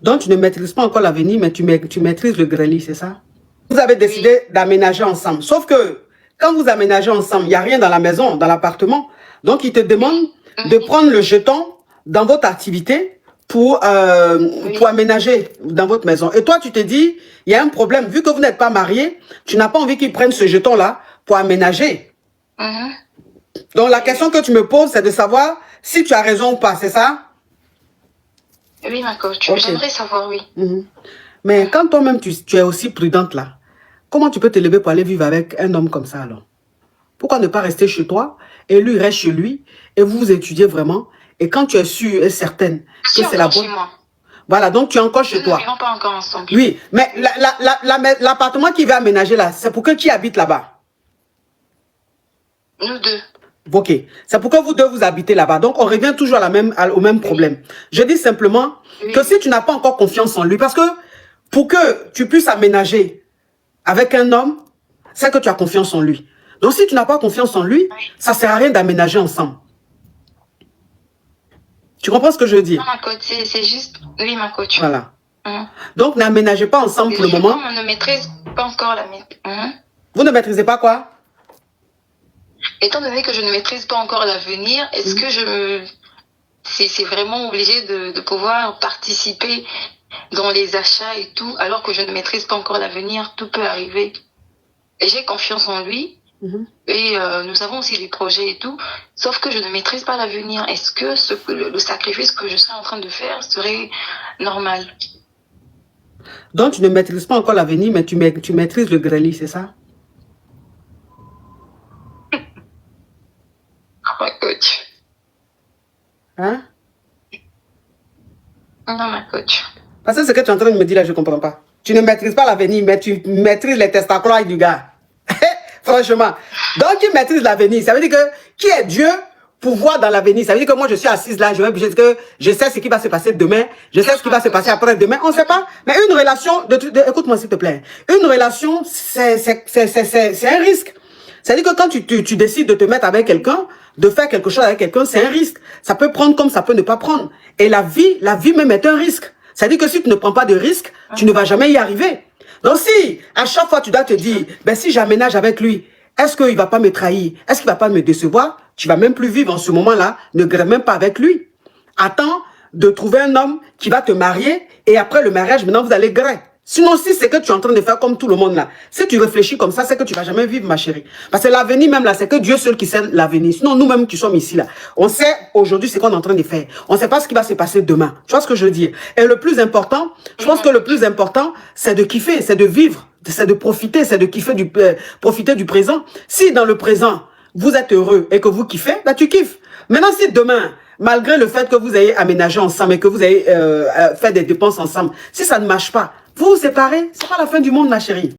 Donc, tu ne maîtrises pas encore l'avenir, mais tu maîtrises le grelier, c'est ça? Vous avez décidé d'aménager ensemble. Sauf que, quand vous aménagez ensemble, il n'y a rien dans la maison, dans l'appartement. Donc, il te demande de prendre le jeton dans votre activité pour aménager dans votre maison. Et toi, tu te dis, il y a un problème. Vu que vous n'êtes pas marié, tu n'as pas envie qu'ils prennent ce jeton-là pour aménager. Donc, la question que tu me poses, c'est de savoir si tu as raison ou pas, c'est ça? Oui, ma coach. Okay. J'aimerais savoir, oui. Mais quand toi-même, tu es aussi prudente là, comment tu peux te lever pour aller vivre avec un homme comme ça alors? Pourquoi ne pas rester chez toi et lui reste chez lui et vous vous étudiez vraiment? Et quand tu es sûre et certaine que c'est la bonne... Voilà, donc tu es encore chez toi. Nous ne vivons pas encore ensemble. Oui, mais l'appartement qui va aménager là, c'est pour que qui habite là-bas? Nous deux. Ok, c'est pour que vous deux vous habitez là-bas. Donc, on revient toujours au même problème. Je dis simplement que si tu n'as pas encore confiance en lui, parce que pour que tu puisses aménager avec un homme, c'est que tu as confiance en lui. Donc, si tu n'as pas confiance en lui, ça ne sert à rien d'aménager ensemble. Tu comprends ce que je veux dire? Non, ma coach, c'est juste... Oui, ma coach. Voilà. Donc, n'aménagez pas ensemble pour le moment. On ne maîtrise pas encore la... Vous ne maîtrisez pas quoi? Étant donné que je ne maîtrise pas encore l'avenir, est-ce que je me... C'est vraiment obligé de pouvoir participer dans les achats et tout, alors que je ne maîtrise pas encore l'avenir, tout peut arriver. Et j'ai confiance en lui, et nous avons aussi des projets et tout, sauf que je ne maîtrise pas l'avenir. Est-ce que le sacrifice que je serais en train de faire serait normal? Donc tu ne maîtrises pas encore l'avenir, mais tu maîtrises le grelier, c'est ça? Ma coach. Hein? Non, ma coach. Parce que ce que tu es en train de me dire là, je ne comprends pas. Tu ne maîtrises pas l'avenir, mais tu maîtrises les testacles du gars. Franchement. Donc, tu maîtrises l'avenir. Ça veut dire que qui est Dieu pour voir dans l'avenir? Ça veut dire que moi, je suis assise là, je sais ce qui va se passer demain, je sais ce qui va se passer après-demain. On ne sait pas. Mais une relation, écoute-moi s'il te plaît. Une relation, c'est un risque. C'est-à-dire que quand tu décides de te mettre avec quelqu'un, de faire quelque chose avec quelqu'un, c'est un risque. Ça peut prendre comme ça peut ne pas prendre. Et la vie même est un risque. C'est-à-dire que si tu ne prends pas de risque, tu ne vas jamais y arriver. Donc si, à chaque fois, tu dois te dire, ben si j'aménage avec lui, est-ce qu'il ne va pas me trahir? Est-ce qu'il ne va pas me décevoir? Tu ne vas même plus vivre en ce moment-là. Ne grève même pas avec lui. Attends de trouver un homme qui va te marier et après le mariage, maintenant, vous allez grève. Sinon, si c'est que tu es en train de faire comme tout le monde là, si tu réfléchis comme ça, c'est que tu ne vas jamais vivre, ma chérie. Parce que l'avenir même là, c'est que Dieu seul qui sait l'avenir. Sinon, nous-mêmes qui sommes ici là, on sait aujourd'hui ce qu'on est en train de faire. On ne sait pas ce qui va se passer demain. Tu vois ce que je veux dire? Et le plus important, je pense que le plus important, c'est de kiffer, c'est de vivre, c'est de profiter, c'est de kiffer profiter du présent. Si dans le présent, vous êtes heureux et que vous kiffez, bah tu kiffes. Maintenant, si demain, malgré le fait que vous ayez aménagé ensemble et que vous ayez fait des dépenses ensemble, si ça ne marche pas, vous vous séparez, c'est pas la fin du monde, ma chérie.